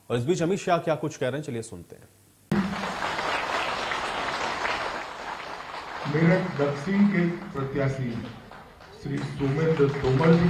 और इस बीच अमित शाह क्या कुछ कह रहे हैं, चलिए सुनते हैं। मेरठ दक्षिण के प्रत्याशी श्री सोमेंद्र तोमर जी,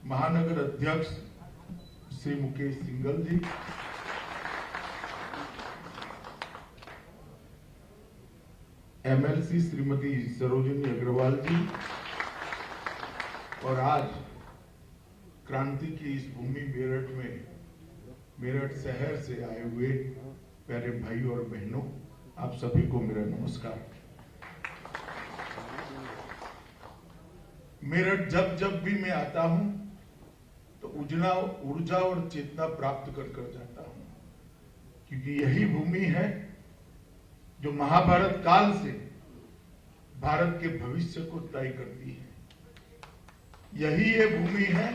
महानगर अध्यक्ष श्री मुकेश सिंघल जी, एमएलसी श्रीमती सरोजिनी अग्रवाल जी और आज क्रांति की इस भूमि मेरठ में मेरठ शहर से आए हुए प्यारे भाई और बहनों, आप सभी को मेरा नमस्कार। मेरठ जब जब भी मैं आता हूं तो ऊर्जा और चेतना प्राप्त कर कर जाता हूं, क्योंकि यही भूमि है जो महाभारत काल से भारत के भविष्य को तय करती है। यही ये भूमि है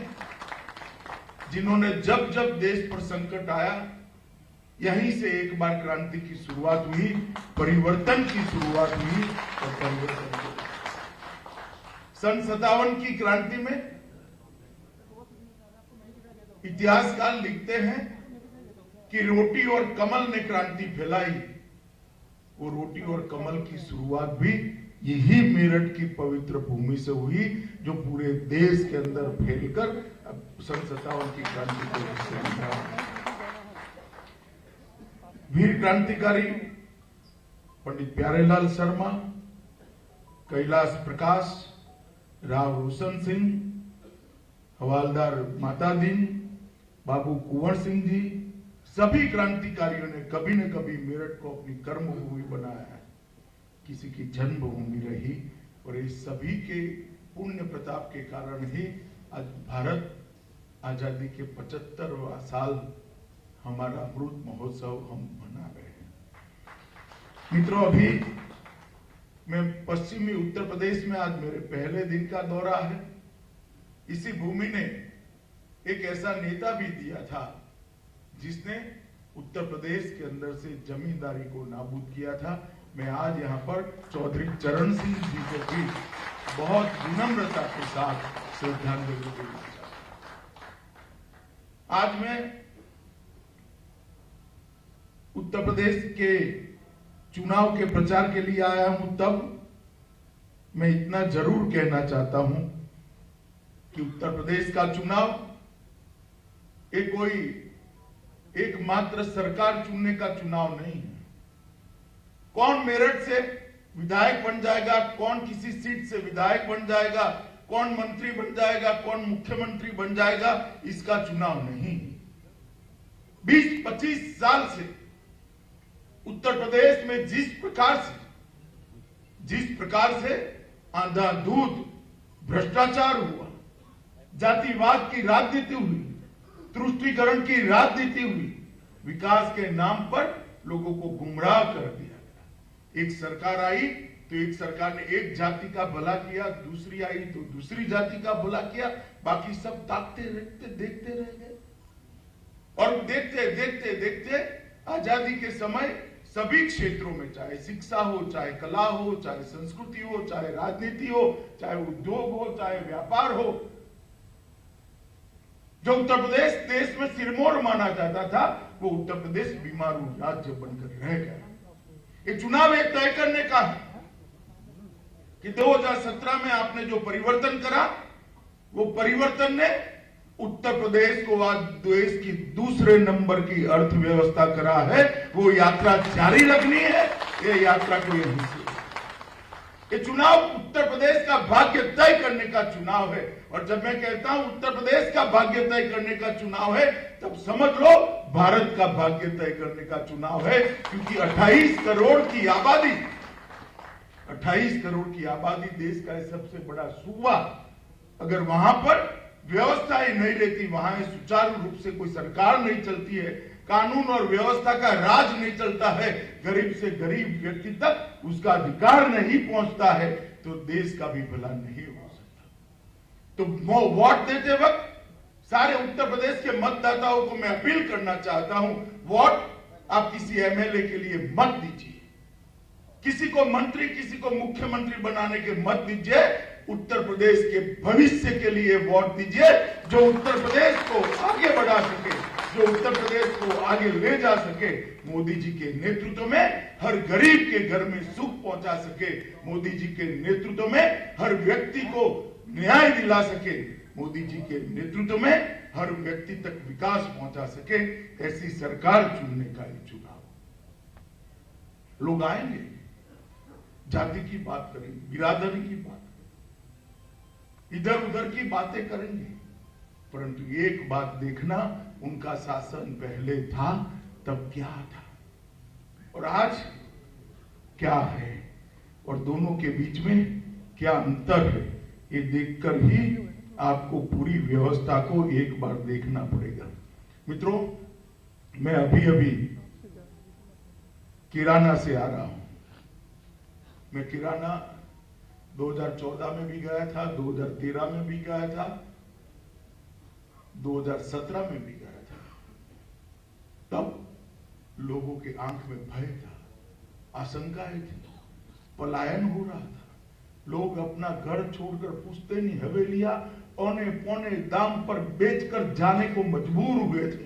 जिन्होंने जब जब देश पर संकट आया, यहीं से एक बार क्रांति की शुरुआत हुई, परिवर्तन की शुरुआत हुई और परिवर्तन हुआ। सन 57 की क्रांति में इतिहासकार लिखते हैं कि रोटी और कमल ने क्रांति फैलाई। वो रोटी और कमल की शुरुआत भी यही मेरठ की पवित्र भूमि से हुई, जो पूरे देश के अंदर फैलकर सन 57 की क्रांति को हिस्सा बना। वीर क्रांतिकारी पंडित प्यारेलाल शर्मा, कैलाश प्रकाश, राव रोशन सिंह, हवालदार माता दीन, बाबू कुंवर सिंह जी, सभी क्रांतिकारियों ने कभी न कभी मेरठ को अपनी कर्मभूमि बनाया है, किसी की जन्मभूमि रही। और इस सभी के पुण्य प्रताप के कारण ही आज भारत आजादी के 75वां साल हमारा अमृत महोत्सव हम मना रहे हैं। मित्रों, अभी मैं पश्चिमी उत्तर प्रदेश में, आज मेरे पहले दिन का दौरा है। इसी भूमि ने एक ऐसा नेता भी दिया था जिसने उत्तर प्रदेश के अंदर से जमींदारी को नाबूद किया था। मैं आज यहाँ पर चौधरी चरण सिंह जी को भी बहुत विनम्रता के साथ श्रद्धांजलि देना चाहता हूं। आज मैं उत्तर प्रदेश के चुनाव के प्रचार के लिए आया हूं, तब मैं इतना जरूर कहना चाहता हूं कि उत्तर प्रदेश का चुनाव कोई एकमात्र सरकार चुनने का चुनाव नहीं है। कौन मेरठ से विधायक बन जाएगा, कौन किसी सीट से विधायक बन जाएगा, कौन मंत्री बन जाएगा, कौन मुख्यमंत्री बन जाएगा, इसका चुनाव नहीं। 20-25 साल से उत्तर प्रदेश में जिस प्रकार से अंधाधुंध भ्रष्टाचार हुआ, जातिवाद की राजनीति हुई, तुष्टीकरण की राजनीति हुई, विकास के नाम पर लोगों को गुमराह कर दिया गया। एक सरकार आई तो एक सरकार ने एक जाति का भला किया, दूसरी आई तो दूसरी जाति का भला किया, बाकी सब ताकते रहते देखते रह गए। और देखते देखते देखते आजादी के समय सभी क्षेत्रों में, चाहे शिक्षा हो, चाहे कला हो, चाहे संस्कृति हो, चाहे राजनीति हो, चाहे उद्योग हो, चाहे व्यापार हो, जो उत्तर प्रदेश देश में सिरमौर माना जाता था, वो उत्तर प्रदेश बीमारू राज्य बनकर रह गया। ये चुनाव एक तय करने का है कि 2017 में आपने जो परिवर्तन करा, वो परिवर्तन ने उत्तर प्रदेश को आज देश की दूसरे नंबर की अर्थव्यवस्था करा है। वो यात्रा जारी रखनी है, ये यात्रा को यहीं से। ये चुनाव उत्तर प्रदेश का भाग्य तय करने का चुनाव है। और जब मैं कहता हूं उत्तर प्रदेश का भाग्य तय करने का चुनाव है, तब समझ लो भारत का भाग्य तय करने का चुनाव है। क्योंकि 28 करोड़ की आबादी, 28 करोड़ की आबादी देश का सबसे बड़ा सूबा, अगर वहां पर व्यवस्थाएं नहीं रहती, वहां सुचारू रूप से कोई सरकार नहीं चलती है, कानून और व्यवस्था का राज नहीं चलता है, गरीब से गरीब व्यक्ति तक उसका अधिकार नहीं पहुंचता है, तो देश का भी भला नहीं हो सकता। तो वोट देते वक्त सारे उत्तर प्रदेश के मतदाताओं को मैं अपील करना चाहता हूं, वोट आप किसी एमएलए के लिए मत दीजिए, किसी को मंत्री, किसी को मुख्यमंत्री बनाने के मत दीजिए। उत्तर प्रदेश के भविष्य के लिए वोट दीजिए, जो उत्तर प्रदेश को आगे बढ़ा सके, जो उत्तर प्रदेश को आगे ले जा सके। मोदी जी के नेतृत्व में हर गरीब के घर में सुख पहुंचा सके, मोदी जी के नेतृत्व में हर व्यक्ति को न्याय दिला सके, मोदी जी के नेतृत्व में हर व्यक्ति तक विकास पहुंचा सके, ऐसी सरकार चुनने का ये चुनाव। लोग आएंगे, जाति की बात करेंगे, बिरादरी की बात करेंगे, इधर उधर की बातें करेंगे, परंतु एक बात देखना, उनका शासन पहले था तब क्या था और आज क्या है, और दोनों के बीच में क्या अंतर है, ये देखकर ही आपको पूरी व्यवस्था को एक बार देखना पड़ेगा। मित्रों, मैं अभी किराना से आ रहा हूं। मैं किराना 2014 में भी गया था, 2013 में भी गया था, 2017 में भी गया था। तब लोगों के आंख में भय था, आशंकाएं थी, पलायन हो रहा था। लोग अपना घर छोड़कर पुश्तैनी हवेलियां औने पौने दाम पर बेचकर जाने को मजबूर हुए थे।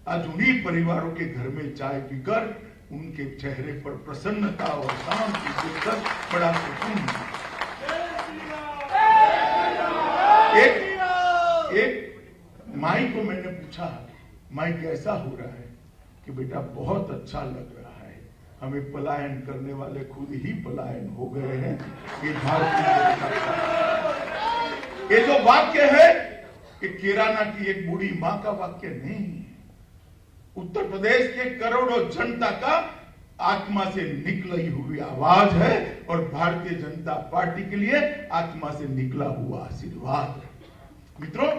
आज उन्हीं परिवारों के घर में चाय पीकर उनके चेहरे पर प्रसन्नता और शांति देखकर बड़ा सुकून। एक माई को मैंने पूछा, माई कैसा हो रहा है? कि बेटा बहुत अच्छा लग रहा है, हमें पलायन करने वाले खुद ही पलायन हो गए हैं। ये भारतीय जनता, ये जो वाक्य है कि किराना की एक बूढ़ी मां का वाक्य नहीं है, उत्तर प्रदेश के करोड़ों जनता का आत्मा से निकली हुई आवाज है और भारतीय जनता पार्टी के लिए आत्मा से निकला हुआ आशीर्वाद है। मित्रों,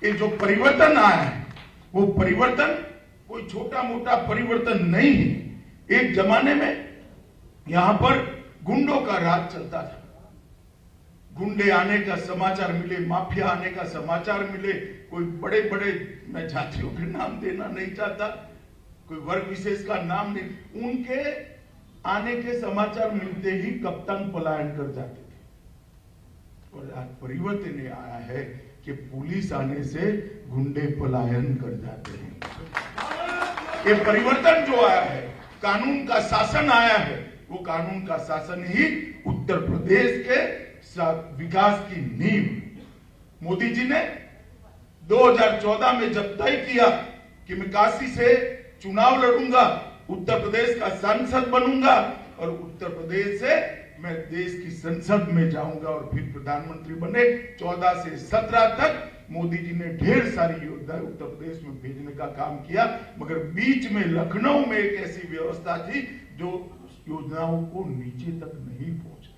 ये जो परिवर्तन आया है, वो परिवर्तन कोई छोटा मोटा परिवर्तन नहीं है। एक जमाने में यहां पर गुंडों का राज चलता था। गुंडे आने का समाचार मिले, माफिया आने का समाचार मिले, कोई बड़े बड़े, मैं जातियों के नाम देना नहीं चाहता, कोई वर्ग विशेष का नाम नहीं, उनके आने के समाचार मिलते ही कप्तान पलायन कर जाते थे। और आज परिवर्तन ये आया है कि पुलिस आने से गुंडे पलायन कर जाते हैं। ये परिवर्तन जो आया है, कानून का शासन आया है, वो कानून का शासन ही उत्तर प्रदेश के विकास की नींव। मोदी जी ने 2014 में जब तय किया कि मैं काशी से चुनाव लड़ूंगा, उत्तर प्रदेश का सांसद बनूंगा और उत्तर प्रदेश से मैं देश की संसद में जाऊंगा और फिर प्रधानमंत्री बने, 14 से 17 तक मोदी जी ने ढेर सारी योजनाएं उत्तर प्रदेश में भेजने का काम किया, मगर बीच में लखनऊ में एक ऐसी व्यवस्था थी जो योजनाओं को नीचे तक नहीं पहुंची।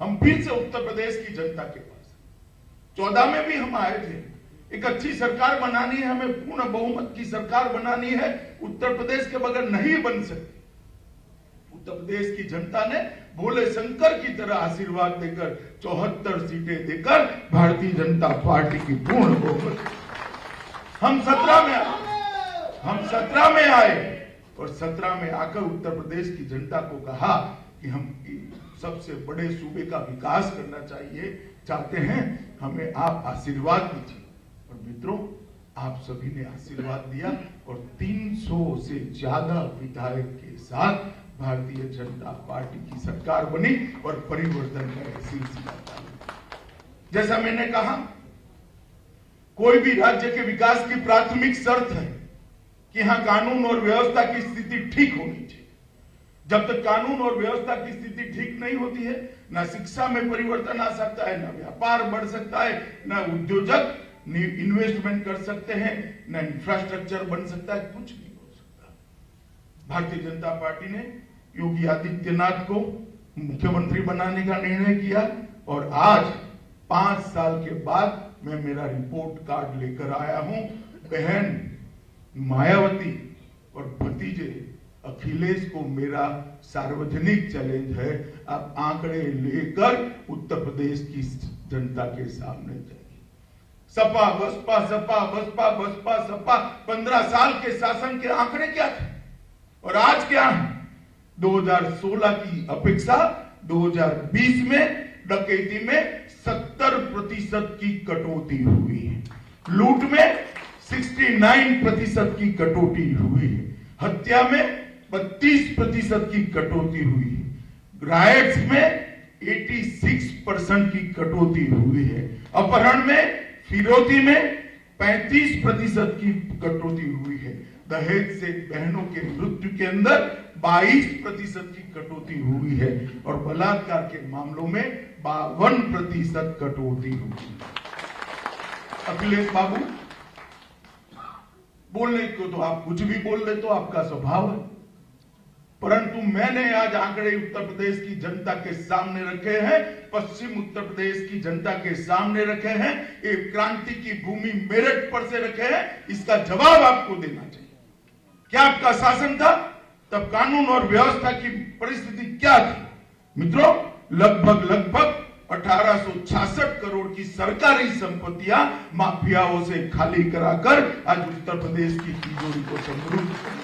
हम फिर से उत्तर प्रदेश की जनता के पास 14 में भी हम आए थे, एक अच्छी सरकार बनानी है, हमें पूर्ण बहुमत की सरकार बनानी है, उत्तर प्रदेश के बगैर नहीं बन सकती। उत्तर प्रदेश की जनता ने भोले शंकर की तरह आशीर्वाद देकर 74 सीटें देकर भारतीय जनता पार्टी की पूर्ण बहुमत, हम 17 में आए और 17 में आकर उत्तर प्रदेश की जनता को कहा कि हम सबसे बड़े सूबे का विकास करना चाहते हैं, हमें आप आशीर्वाद दीजिए। और मित्रों, आप सभी ने आशीर्वाद दिया और 300 से ज्यादा विधायक के साथ भारतीय जनता पार्टी की सरकार बनी और परिवर्तन का सिलसिला चालू। जैसा मैंने कहा, कोई भी राज्य के विकास की प्राथमिक शर्त है कि यहां कानून और व्यवस्था की स्थिति ठीक होनी चाहिए। जब तक कानून और व्यवस्था की स्थिति ठीक नहीं होती है, ना शिक्षा में परिवर्तन आ सकता है, ना व्यापार बढ़ सकता है, ना उद्योजक इन्वेस्टमेंट कर सकते हैं, ना इंफ्रास्ट्रक्चर बन सकता है, कुछ नहीं हो सकता। भारतीय जनता पार्टी ने योगी आदित्यनाथ को मुख्यमंत्री बनाने का निर्णय किया और आज 5 साल के बाद मैं मेरा रिपोर्ट कार्ड लेकर आया हूं। बहन मायावती और भतीजे अखिलेश को मेरा सार्वजनिक चैलेंज है, आप आंकड़े लेकर उत्तर प्रदेश की जनता के सामने जाइए। सपा बसपा, सपा बसपा, बसपा सपा, 15 साल के शासन के आंकड़े क्या थे और आज क्या है? 2016 की अपेक्षा 2020 में डकैती में 70% की कटौती हुई है। लूट में 69% की कटौती हुई है। हत्या में 32% की कटौती हुई है। राइट्स में 86% की कटौती हुई है। अपहरण में, फिरौती में 35% की कटौती हुई है। दहेज से बहनों के मृत्यु के अंदर 22% की कटौती हुई है और बलात्कार के मामलों में 52% कटौती हुई है। अखिलेश बाबू, बोलने को तो आप कुछ भी बोल रहे, तो आपका स्वभाव है, परंतु मैंने आज आंकड़े उत्तर प्रदेश की जनता के सामने रखे हैं, पश्चिम उत्तर प्रदेश की जनता के सामने रखे हैं, एक क्रांति की भूमि मेरठ पर से रखे हैं। इसका जवाब आपको देना चाहिए। क्या आपका शासन था तब कानून और व्यवस्था की परिस्थिति क्या थी? मित्रों, लगभग 1866 करोड़ की सरकारी संपत्तियां माफियाओं से खाली कराकर आज उत्तर प्रदेश की तिजोरी को समृद्ध कर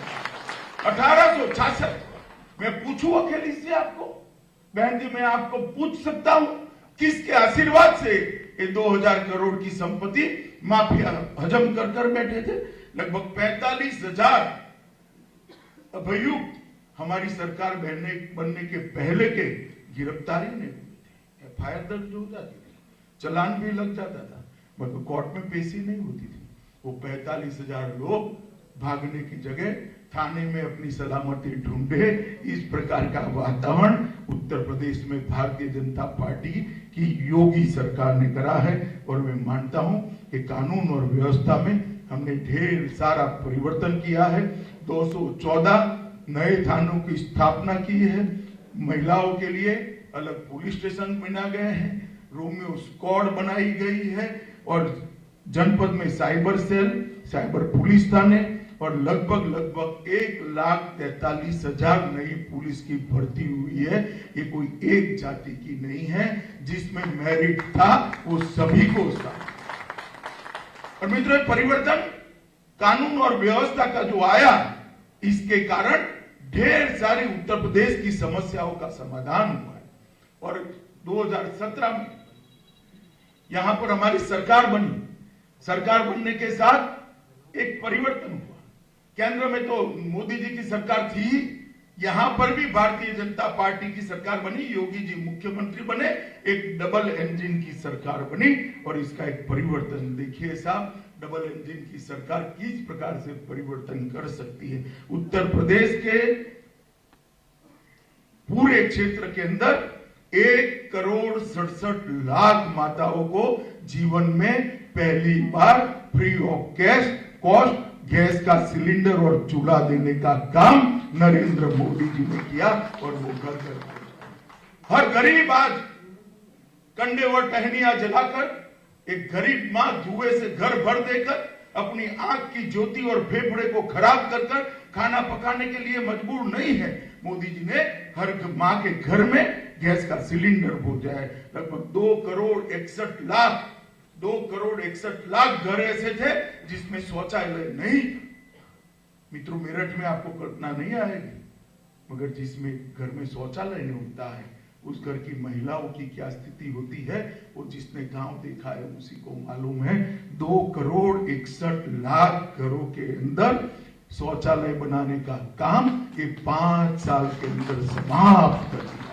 1866। मैं पूछूं अकेली से आपको, बहन जी, मैं आपको पूछ सकता हूं किसके आशीर्वाद से ये 2000 करोड़ की संपत्ति माफिया हजम कर बैठे थे? लगभग 45,000 अभियुक्त हमारी सरकार बनने के पहले के गिरफ्तारी नहीं हुई थी। एफआईआर दर्ज हो जाती थी, चलान भी लग जाता था, मगर कोर्ट में पेशी नहीं होती थी। वो 45,000 लोग भागने की जगह थाने में अपनी सलामती ढूंढे। इस प्रकार का वातावरण उत्तर प्रदेश में भारतीय जनता पार्टी की योगी सरकार ने करा है और मैं मानता हूं कि कानून और व्यवस्था में हमने ढेर सारा परिवर्तन किया है। 214 नए थानों की स्थापना की है। महिलाओं के लिए अलग पुलिस स्टेशन बना गए हैं, रोमियो स्क्वाड बनाई गई है और जनपद में साइबर सेल, साइबर पुलिस थाने और लगभग 1,43,000 नई पुलिस की भर्ती हुई है। ये कोई एक जाति की नहीं है, जिसमें मेरिट था वो सभी को था। और मित्रों, परिवर्तन कानून और व्यवस्था का जो आया, इसके कारण ढेर सारी उत्तर प्रदेश की समस्याओं का समाधान हुआ है। और 2017 में यहां पर हमारी सरकार बनी। सरकार बनने के साथ एक परिवर्तन हुआ। केंद्र में तो मोदी जी की सरकार थी, यहां पर भी भारतीय जनता पार्टी की सरकार बनी, योगी जी मुख्यमंत्री बने, एक डबल इंजन की सरकार बनी और इसका एक परिवर्तन देखिए साहब, डबल इंजन की सरकार किस प्रकार से परिवर्तन कर सकती है। उत्तर प्रदेश के पूरे क्षेत्र के अंदर 1,67,00,000 माताओं को जीवन में पहली बार फ्री ऑफ कॉस्ट गैस का सिलेंडर और चूल्हा देने का काम नरेंद्र मोदी जी ने किया और वो घर हर गरीब आज कंडे और टहनियां जलाकर एक गरीब मां धुएं से घर भर देकर अपनी आंख की ज्योति और फेफड़े को खराब कर खाना पकाने के लिए मजबूर नहीं है। मोदी जी ने हर मां के घर में गैस का सिलेंडर पहुंचाया है। लगभग 2,61,00,000 घर ऐसे थे जिसमें शौचालय नहीं। मित्रों, मेरठ में आपको कल्पना नहीं आएगी, मगर जिसमें घर में शौचालय नहीं होता है उस घर की महिलाओं की क्या स्थिति होती है, वो जिसने गांव देखा है उसी को मालूम है। 2,61,00,000 घरों के अंदर शौचालय बनाने का काम ये 5 साल के अंदर समाप्त कर दिया।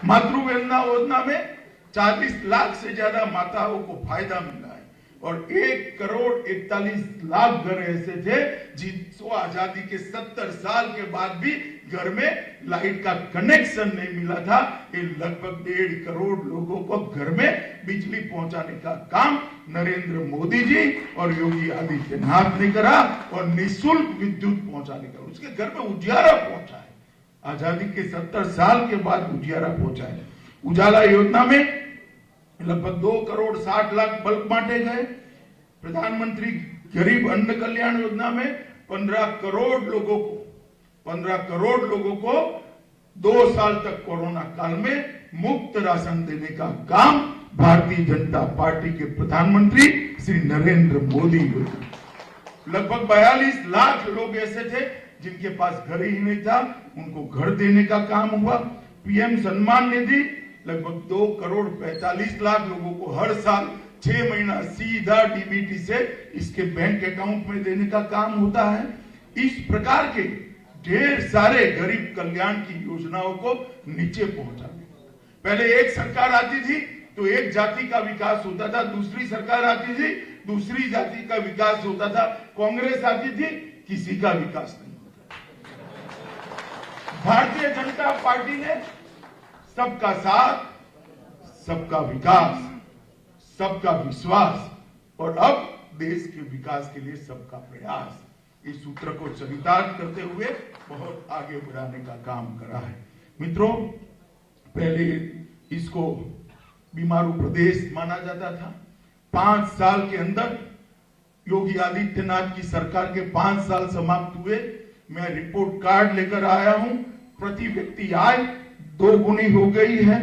मातृवंदना योजना में 40 लाख से ज्यादा माताओं को फायदा मिला है और 1,41,00,000 घर ऐसे थे जिनको आजादी के 70 साल के बाद भी घर में लाइट का कनेक्शन नहीं मिला था। ये लगभग 1.5 करोड़ लोगों को घर में बिजली पहुंचाने का काम नरेंद्र मोदी जी और योगी आदित्यनाथ ने करा और निःशुल्क विद्युत पहुंचाने का, उसके घर में उजियारा पहुंचा है। आजादी के 70 साल के बाद उजियारा पहुंचा है। उजाला योजना में लगभग 2,60,00,000 बल्ब बांटे गए। प्रधानमंत्री गरीब अन्न कल्याण योजना में 15 करोड़ लोगों को 2 साल तक कोरोना काल में मुफ्त राशन देने का काम भारतीय जनता पार्टी के प्रधानमंत्री श्री नरेंद्र मोदी ने। लगभग 42 लाख लोग ऐसे थे जिनके पास घर ही नहीं था, उनको घर देने का काम हुआ। पीएम सम्मान निधि लगभग 2,45,00,000 लोगों को हर साल 6 महीना सीधा डीबीटी से इसके बैंक अकाउंट में देने का काम होता है। इस प्रकार के ढेर सारे गरीब कल्याण की योजनाओं को नीचे पहुंचाने। पहले एक सरकार आती थी तो एक जाति का विकास होता था, दूसरी सरकार आती थी दूसरी जाति का विकास होता था, कांग्रेस आती थी किसी का विकास नहीं होता। भारतीय जनता पार्टी ने सबका साथ, सबका विकास, सबका विश्वास और अब देश के विकास के लिए सबका प्रयास, इस सूत्र को चरितार्थ करते हुए बहुत आगे बढ़ाने का काम करा है। मित्रों, पहले इसको बीमारू प्रदेश माना जाता था। 5 साल के अंदर योगी आदित्यनाथ की सरकार के 5 साल समाप्त हुए। मैं रिपोर्ट कार्ड लेकर आया हूं। प्रति व्यक्ति आय 2 गुनी हो गई है।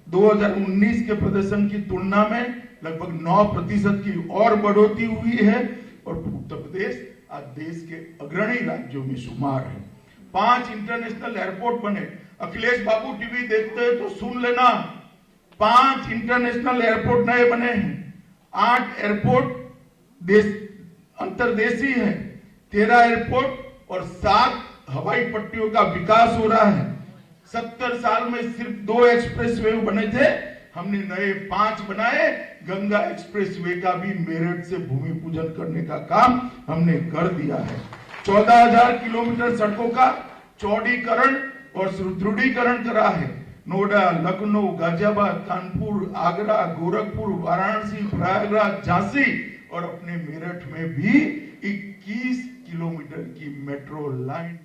2019 के प्रदर्शन की तुलना में लगभग 9% की और बढ़ोतरी हुई है और उत्तर प्रदेश आज देश के अग्रणी राज्यों में शुमार है। 5 इंटरनेशनल एयरपोर्ट बने। अखिलेश बाबू टीवी देखते हैं तो सुन लेना, 5 इंटरनेशनल एयरपोर्ट नए बने हैं। 8 एयरपोर्ट देश अंतर्देशीय है, 13 एयरपोर्ट और 7 हवाई पट्टियों का विकास हो रहा है। 70 साल में सिर्फ 2 एक्सप्रेसवे बने थे, हमने नए 5 बनाए। गंगा एक्सप्रेसवे का भी मेरठ से भूमि पूजन करने का काम हमने कर दिया है। 14,000 किलोमीटर सड़कों का चौड़ीकरण और सुदृढ़ीकरण करा है। नोएडा, लखनऊ, गाजियाबाद, कानपुर, आगरा, गोरखपुर, वाराणसी, प्रयागराज, झांसी और अपने मेरठ में भी 21 किलोमीटर की मेट्रो लाइन